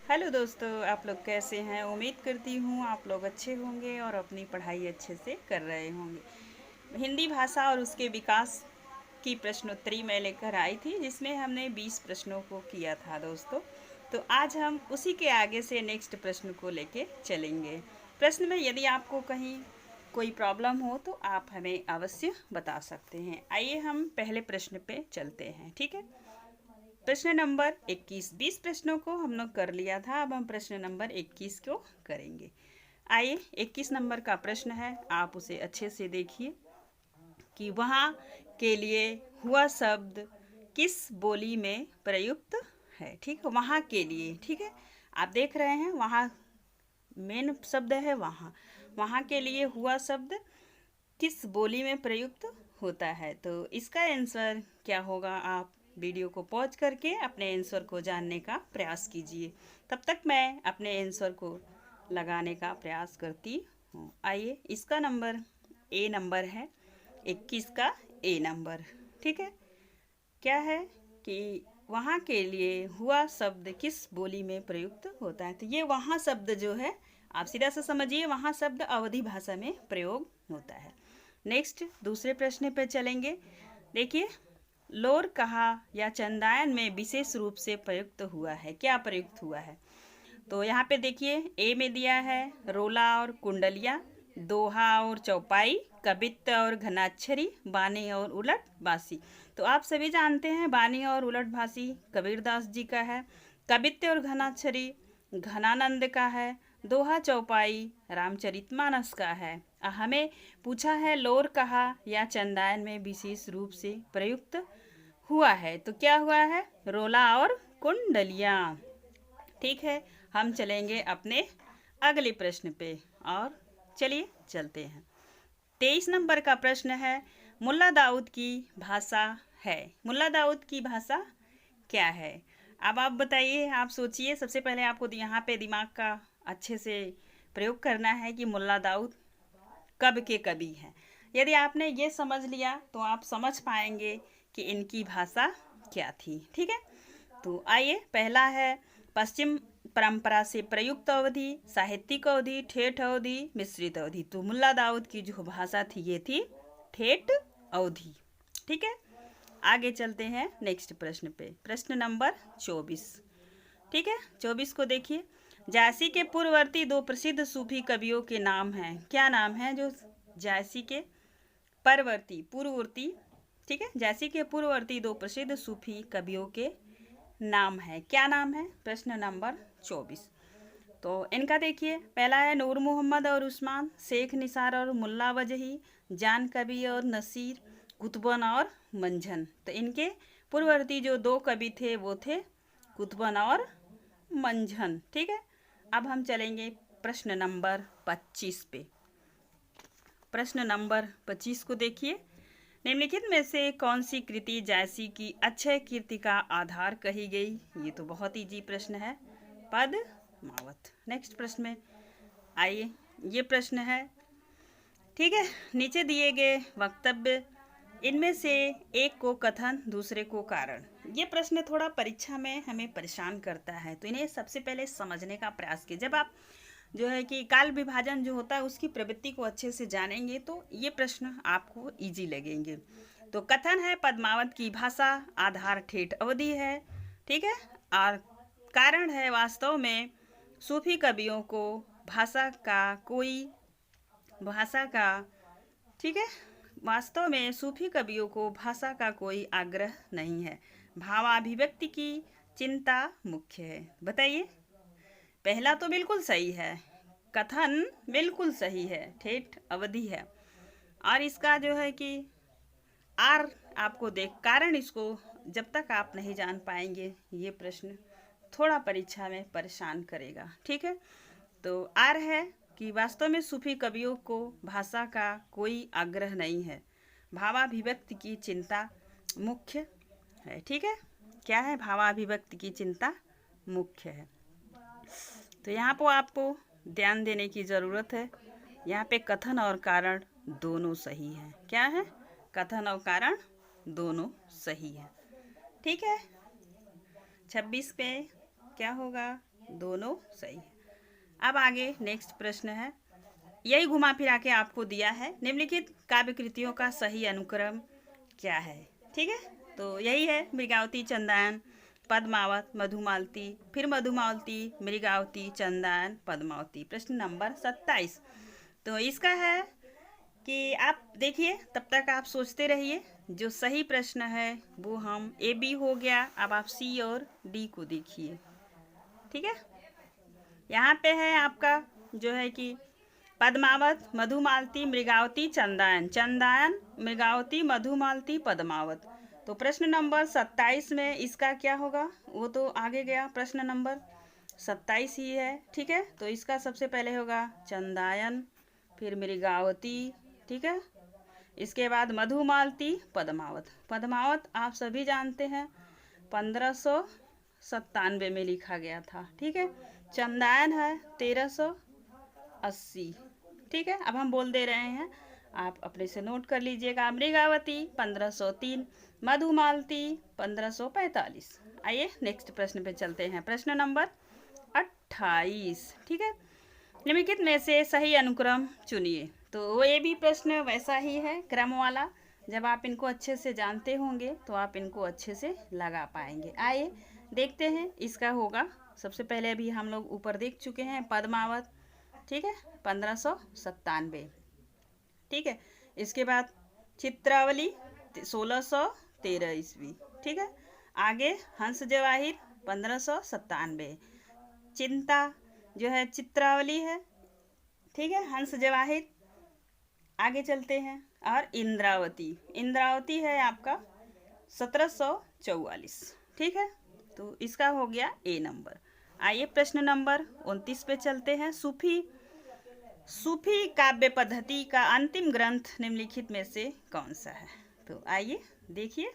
Hello दोस्तों, आप लोग कैसे हैं। उम्मीद करती हूँ आप लोग अच्छे होंगे और अपनी पढ़ाई अच्छे से कर रहे होंगे। हिंदी भाषा और उसके विकास की प्रश्नोत्तरी मैं लेकर आई थी, जिसमें हमने 20 प्रश्नों को किया था दोस्तों। तो आज हम उसी के आगे से नेक्स्ट प्रश्न को लेके चलेंगे। प्रश्न में यदि आपको कहीं कोई प्रॉब्लम हो तो आप हमें अवश्य बता सकते हैं। आइए हम पहले प्रश्न पे चलते हैं, ठीक है। प्रश्न नंबर 21। 20 प्रश्नों को हम लोग कर लिया था, अब हम प्रश्न नंबर 21 को करेंगे। आइए 21 नंबर का प्रश्न है, आप उसे अच्छे से देखिए कि वहाँ के लिए हुआ शब्द किस बोली में प्रयुक्त है। ठीक है, वहाँ के लिए, ठीक है। आप देख रहे हैं वहाँ मेन शब्द है वहाँ। वहाँ के लिए हुआ शब्द किस बोली में प्रयुक्त होता है। तो इसका आंसर क्या होगा, आप वीडियो को पॉज करके अपने आंसर को जानने का प्रयास कीजिए। तब तक मैं अपने आंसर को लगाने का प्रयास करती हूँ। आइए, इसका नंबर ए नंबर है, 21 का ए नंबर, ठीक है। क्या है कि वहाँ के लिए हुआ शब्द किस बोली में प्रयुक्त होता है। तो ये वहाँ शब्द जो है, आप सीधा से समझिए, वहाँ शब्द अवधी भाषा में प्रयोग होता है। नेक्स्ट दूसरे प्रश्न पे चलेंगे। देखिए, लोर कहा या चंदायन में विशेष रूप से प्रयुक्त हुआ है। क्या प्रयुक्त हुआ है, तो यहाँ पे देखिए ए में दिया है रोला और कुंडलिया, दोहा और चौपाई, कवित्त और घनाक्षरी, बानी और उलट बासी। तो आप सभी जानते हैं बानी और उलट भासी कबीरदास जी का है, कवित्त और घनाक्षरी घनानंद का है, दोहा चौपाई रामचरितमानस का है। हमें पूछा है लोर कहा या चंदायन में विशेष रूप से प्रयुक्त हुआ है, तो क्या हुआ है, रोला और कुंडलिया। ठीक है, हम चलेंगे अपने अगले प्रश्न पे और चलिए चलते हैं। 23 नंबर का प्रश्न है, मुल्ला दाऊद की भाषा है। मुल्ला दाऊद की भाषा क्या है। अब आप बताइए, आप सोचिए। सबसे पहले आपको यहाँ पे दिमाग का अच्छे से प्रयोग करना है कि मुल्ला दाऊद कब के कवि हैं। यदि आपने ये समझ लिया तो आप समझ पाएंगे कि इनकी भाषा क्या थी। ठीक है, तो आइए, पहला है पश्चिम परंपरा से प्रयुक्त अवधि, साहित्यिक अवधि, ठेठ अवधि, मिश्रित अवधि। तो मुल्ला दाऊद की जो भाषा थी ये थी ठेठ अवधि। ठीक है, आगे चलते हैं नेक्स्ट प्रश्न पे। प्रश्न नंबर 24, ठीक है। 24 को देखिए, जायसी के पूर्ववर्ती दो प्रसिद्ध सूफी कवियों के नाम हैं। क्या नाम है जो जायसी के परवर्ती पूर्ववर्ती, ठीक है, जायसी के पूर्ववर्ती दो प्रसिद्ध सूफी कवियों के नाम है। क्या नाम है, प्रश्न नंबर 24। तो इनका देखिए, पहला है नूर मोहम्मद और उस्मान, शेख निसार और मुल्ला वजही, जान कवि और नसीर, कुतुबन और मंझन। तो इनके पूर्ववर्ती जो दो कवि थे वो थे कुतुबन और मंझन। ठीक है, अब हम चलेंगे प्रश्न नंबर 25 पे। प्रश्न नंबर 25 को देखिए, निम्नलिखित में से कौन सी कृति जायसी की अक्षय कीर्ति का आधार कही गई। ये तो बहुत इजी प्रश्न है, पद्मावत। नेक्स्ट प्रश्न में आइए, ये प्रश्न है, ठीक है। नीचे दिए गए वक्तव्य इनमें से एक को कथन, दूसरे को कारण। ये प्रश्न थोड़ा परीक्षा में हमें परेशान करता है, तो इन्हें सबसे पहले समझने का प्रयास कीजिए। जब आप जो है कि काल विभाजन जो होता है उसकी प्रवृत्ति को अच्छे से जानेंगे तो ये प्रश्न आपको इजी लगेंगे। तो कथन है पद्मावत की भाषा आधार ठेठ अवधि है, ठीक है। और कारण है वास्तव में सूफी कवियों को भाषा का, ठीक है, वास्तव में सूफी कवियों को भाषा का कोई आग्रह नहीं है, भावाभिव्यक्ति की चिंता मुख्य है। बताइए, पहला तो बिल्कुल सही है, कथन बिल्कुल सही है, ठेठ अवधि है। और इसका जो है कि आर आपको देख कारण, इसको जब तक आप नहीं जान पाएंगे ये प्रश्न थोड़ा परीक्षा में परेशान करेगा। ठीक है, तो आर है कि वास्तव में सूफी कवियों को भाषा का कोई आग्रह नहीं है, भावाभिव्यक्ति की चिंता मुख्य है। ठीक है, क्या है, भावाभिव्यक्ति की चिंता मुख्य है। तो यहाँ पर आपको ध्यान देने की ज़रूरत है, यहाँ पे कथन और कारण दोनों सही है। क्या है, कथन और कारण दोनों सही है। ठीक है, 26 पे क्या होगा, दोनों सही है। अब आगे नेक्स्ट प्रश्न है, यही घुमा फिरा के आपको दिया है, निम्नलिखित काव्य कृतियों का सही अनुक्रम क्या है। ठीक है, तो यही है मृगावती, चंदायन, पद्मावत, मधुमालती, फिर मधुमालती, मृगावती, चंदायन, पद्मावती। प्रश्न नंबर 27। तो इसका है कि आप देखिए, तब तक आप सोचते रहिए। जो सही प्रश्न है वो हम ए बी हो गया, अब आप सी और डी को देखिए। ठीक है, यहाँ पे है आपका जो है कि पद्मावत, मधुमालती, मृगावती, चंदायन, चंदायन, मृगावती, मधुमालती, पद्मावत। तो प्रश्न नंबर 27 में इसका क्या होगा, वो तो आगे गया, प्रश्न नंबर 27 ही है। ठीक है, तो इसका सबसे पहले होगा चंदायन, फिर मृगावती, ठीक है, इसके बाद मधुमालती, पद्मावत। पद्मावत आप सभी जानते हैं 1597 में लिखा गया था। ठीक है, चंदायन है 1380। ठीक है, अब हम बोल दे रहे हैं, आप अपने से नोट कर लीजिएगा। मृगावती 1503, मधुमालती 1545। आइए नेक्स्ट प्रश्न पे चलते हैं, प्रश्न नंबर 28। ठीक है, निम्नलिखित में से सही अनुक्रम चुनिए। तो वो ये भी प्रश्न वैसा ही है, क्रम वाला। जब आप इनको अच्छे से जानते होंगे तो आप इनको अच्छे से लगा पाएंगे। आइए देखते हैं, इसका होगा सबसे पहले अभी हम लोग ऊपर देख चुके हैं पद्मावत। ठीक है, 1597। ठीक है, इसके बाद चित्रावली 1613 ईस्वी। ठीक है, आगे हंस जवाहिर 1597। चिंता जो है चित्रावली है। ठीक है, हंस जवाहिर। आगे चलते हैं, और इंद्रावती, इंद्रावती है आपका 1744। ठीक है, तो इसका हो गया ए नंबर। आइए प्रश्न नंबर 29 पे चलते हैं। सूफी काव्य पद्धति का अंतिम ग्रंथ निम्नलिखित में से कौन सा है। तो आइए देखिए,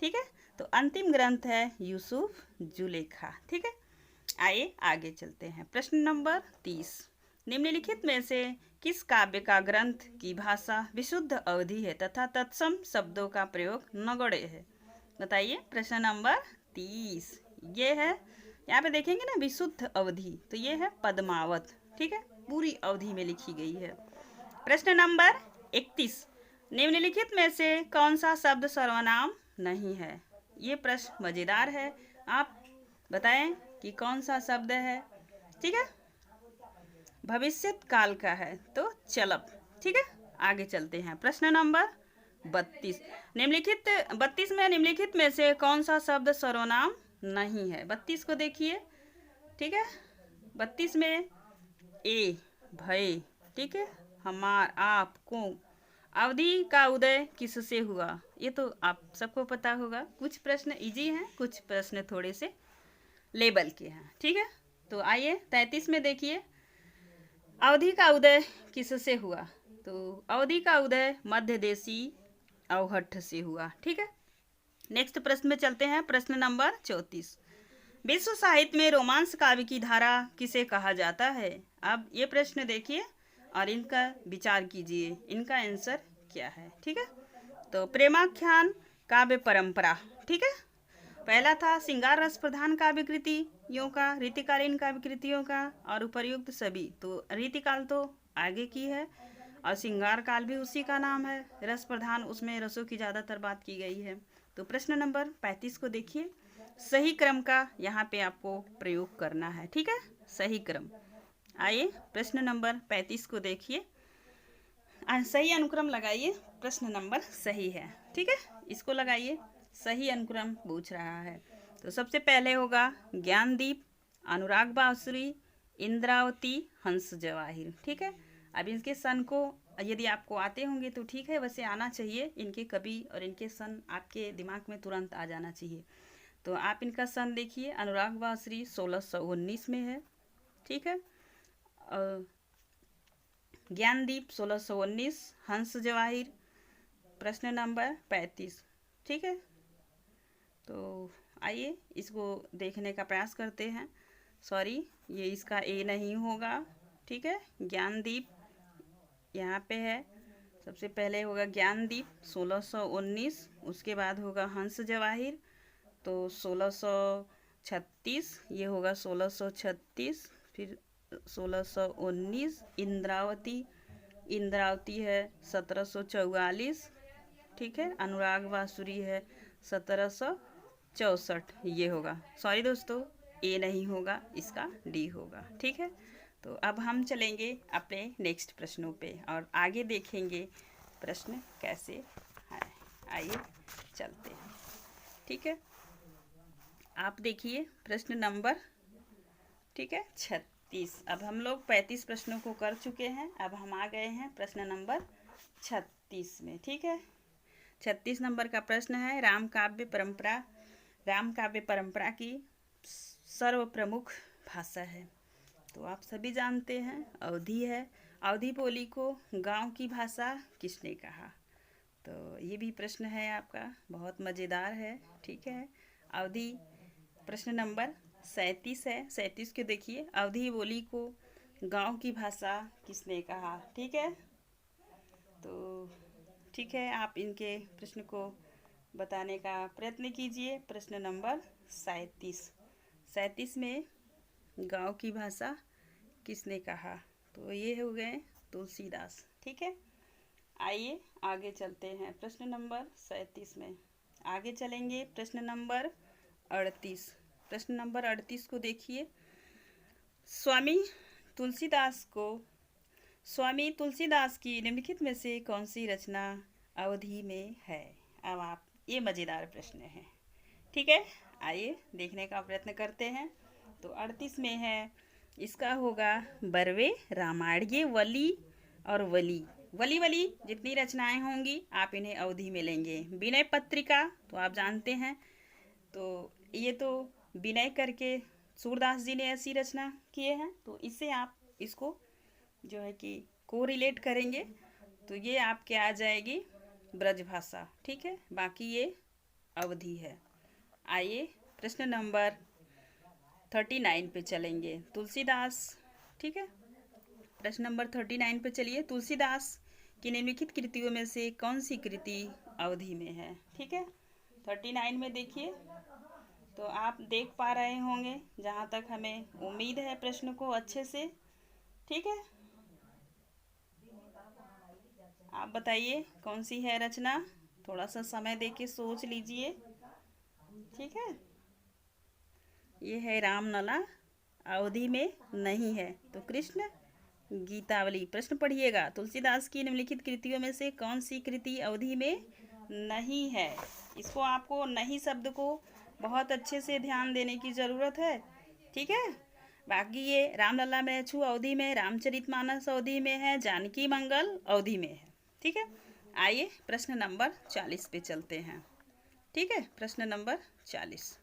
ठीक है, तो अंतिम ग्रंथ है यूसुफ जुलेखा। ठीक है, आइए आगे चलते हैं, प्रश्न नंबर 30। निम्नलिखित में से किस काव्य का ग्रंथ की भाषा विशुद्ध अवधि है तथा तत्सम शब्दों का प्रयोग नगण्य है। बताइए, प्रश्न नंबर 30 ये है, यहाँ पे देखेंगे ना विशुद्ध अवधि, तो ये है पद्मावत। ठीक है, पूरी अवधि में लिखी गई है। प्रश्न नंबर 31, निम्नलिखित में से कौन सा शब्द सर्वनाम नहीं है। ये प्रश्न मजेदार है, आप बताएं कि कौन सा शब्द है। ठीक है, भविष्यत काल का है तो चलब। ठीक है, आगे चलते हैं, प्रश्न नंबर 32। निम्नलिखित 32 में निम्नलिखित में से कौन सा शब्द सर्वनाम नहीं है। 32 को देखिए। ठीक है, 32 में ए भय, ठीक है, हमार, आप, को, अवधि का उदय किससे हुआ, ये तो आप सबको पता होगा। कुछ प्रश्न इजी हैं, कुछ प्रश्न थोड़े से लेवल के हैं। ठीक है, तो आइए 33 में देखिए, अवधि का उदय किससे हुआ। तो अवधि का उदय मध्य देशी अवहट्ठ से हुआ। ठीक है, नेक्स्ट प्रश्न में चलते हैं, प्रश्न नंबर 34। विश्व साहित्य में रोमांस काव्य की धारा किसे कहा जाता है। अब ये प्रश्न देखिए और इनका विचार कीजिए, इनका आंसर क्या है। ठीक है, तो प्रेमाख्यान काव्य परंपरा। ठीक है, पहला था श्रृंगार रस प्रधान काव्य कृतियों का, रीतिकालीन काव्य कृतियों का, और उपर्युक्त सभी। तो रीतिकाल तो आगे की है और श्रृंगार काल भी उसी का नाम है। रस प्रधान, उसमें रसों की ज़्यादातर बात की गई है। तो प्रश्न नंबर 35 को देखिए, सही क्रम का यहाँ पे आपको प्रयोग करना है। ठीक है, सही क्रम। आइए प्रश्न नंबर 35 को देखिए, सही अनुक्रम लगाइए। प्रश्न नंबर सही है। ठीक है, इसको लगाइए, सही अनुक्रम पूछ रहा है। तो सबसे पहले होगा ज्ञानदीप, अनुराग बांसुरी, इंद्रावती, हंस जवाहिर। ठीक है, अब इनके सन को यदि आपको आते होंगे तो ठीक है, वैसे आना चाहिए, इनके कवि और इनके सन आपके दिमाग में तुरंत आ जाना चाहिए। तो आप इनका सन देखिए, अनुराग बांसुरी 1619 में है। ठीक है, ज्ञानदीप 1619, हंस जवाहिर प्रश्न नंबर 35। ठीक है, तो आइए इसको देखने का प्रयास करते हैं। सॉरी, ये इसका ए नहीं होगा। ठीक है, ज्ञानदीप यहाँ पे है, सबसे पहले होगा ज्ञानदीप 1619, उसके बाद होगा हंस जवाहिर तो 1636, ये होगा 1636। फिर 1619 इंद्रावती है 1744, ठीक है। अनुराग बांसुरी है 1764, ये होगा। सॉरी दोस्तों, ए नहीं होगा, इसका डी होगा, ठीक है। तो अब हम चलेंगे अपने नेक्स्ट प्रश्नों पे और आगे देखेंगे प्रश्न कैसे है। आइए चलते हैं, ठीक है। आप देखिए प्रश्न नंबर, ठीक है, 36। अब हम लोग 35 प्रश्नों को कर चुके हैं, अब हम आ गए हैं प्रश्न नंबर 36 में, ठीक है। 36 नंबर का प्रश्न है, राम काव्य परंपरा की सर्व प्रमुख भाषा है। तो आप सभी जानते हैं अवधी है। अवधी बोली को गांव की भाषा किसने कहा? तो ये भी प्रश्न है आपका, बहुत मज़ेदार है, ठीक है। अवधी प्रश्न नंबर 37 है। 37 के देखिए, अवधी बोली को गांव की भाषा किसने कहा, ठीक है। तो ठीक है, आप इनके प्रश्न को बताने का प्रयत्न कीजिए। प्रश्न नंबर 37 में गांव की भाषा किसने कहा? तो ये हो गए तुलसीदास, ठीक है। आइए आगे चलते हैं प्रश्न नंबर 37 में। आगे चलेंगे प्रश्न नंबर 38। प्रश्न नंबर 38 को देखिए, स्वामी तुलसीदास की निम्नलिखित में से कौन सी रचना अवधी में है? अब आप, ये मज़ेदार प्रश्न है, ठीक है। आइए देखने का प्रयत्न करते हैं। तो 38 में है, इसका होगा बरवे रामायण। ये वली और वली जितनी रचनाएं होंगी आप इन्हें अवधि में लेंगे। विनय पत्रिका तो आप जानते हैं, तो ये तो विनय करके सूरदास जी ने ऐसी रचना किए हैं, तो इससे आप इसको जो है कि को रिलेट करेंगे तो ये आपके आ जाएगी ब्रजभाषा, ठीक है। बाकी ये अवधि है। आइए प्रश्न नंबर 39 पे चलेंगे, तुलसीदास, ठीक है। प्रश्न नंबर 39 पे चलिए, तुलसीदास की निम्नलिखित कृतियों में से कौन सी कृति अवधि में है, ठीक है। 39 में देखिए, तो आप देख पा रहे होंगे, जहाँ तक हमें उम्मीद है प्रश्न को अच्छे से, ठीक है। आप बताइए कौन सी है रचना, थोड़ा सा समय देके सोच लीजिए, ठीक है। ये है रामलला, अवधि में नहीं है, तो कृष्ण गीतावली। प्रश्न पढ़िएगा, तुलसीदास की निम्नलिखित कृतियों में से कौन सी कृति अवधि में नहीं है? इसको आपको नहीं शब्द को बहुत अच्छे से ध्यान देने की ज़रूरत है, ठीक है। बाकी ये रामलला में छू अवधि में, रामचरितमानस अवधि में है, जानकी मंगल अवधि में है, ठीक है। आइए प्रश्न नंबर 40 पे चलते हैं, ठीक है। प्रश्न नंबर 40,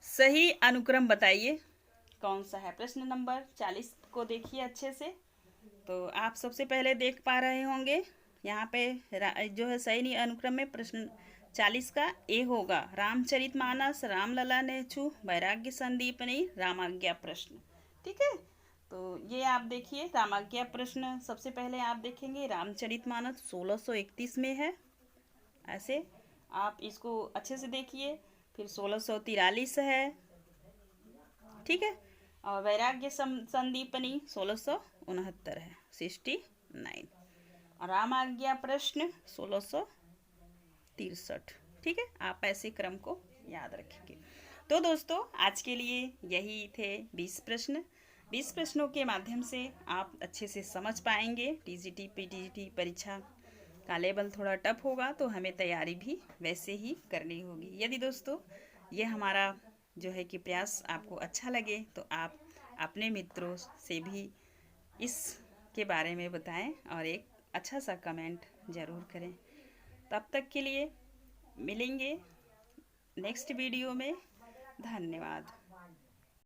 सही अनुक्रम बताइए कौन सा है? प्रश्न नंबर 40 को देखिए अच्छे से। तो आप सबसे पहले देख पा रहे होंगे यहाँ पे जो है सही अनुक्रम में प्रश्न 40 का ए होगा, रामचरितमानस, रामलला नेछु, वैराग्य संदीपनी, रामाज्ञा प्रश्न, ठीक है। तो ये आप देखिए, रामाज्ञा प्रश्न सबसे पहले आप देखेंगे, रामचरितमानस 1631 में है, ऐसे आप इसको अच्छे से देखिए। फिर 1643 है, ठीक है। और वैराग्य संदीपनी 1669 है, 69। और रामाज्ञा प्रश्न 1663, ठीक है। आप ऐसे क्रम को याद रखेंगे। तो दोस्तों आज के लिए यही थे 20 प्रश्न। 20 प्रश्नों के माध्यम से आप अच्छे से समझ पाएंगे। टीजीटी पीटीजीटी परीक्षा का लेवल थोड़ा टफ होगा, तो हमें तैयारी भी वैसे ही करनी होगी। यदि दोस्तों ये हमारा जो है कि प्रयास आपको अच्छा लगे, तो आप अपने मित्रों से भी इसके बारे में बताएं और एक अच्छा सा कमेंट ज़रूर करें। तब तक के लिए मिलेंगे नेक्स्ट वीडियो में। धन्यवाद।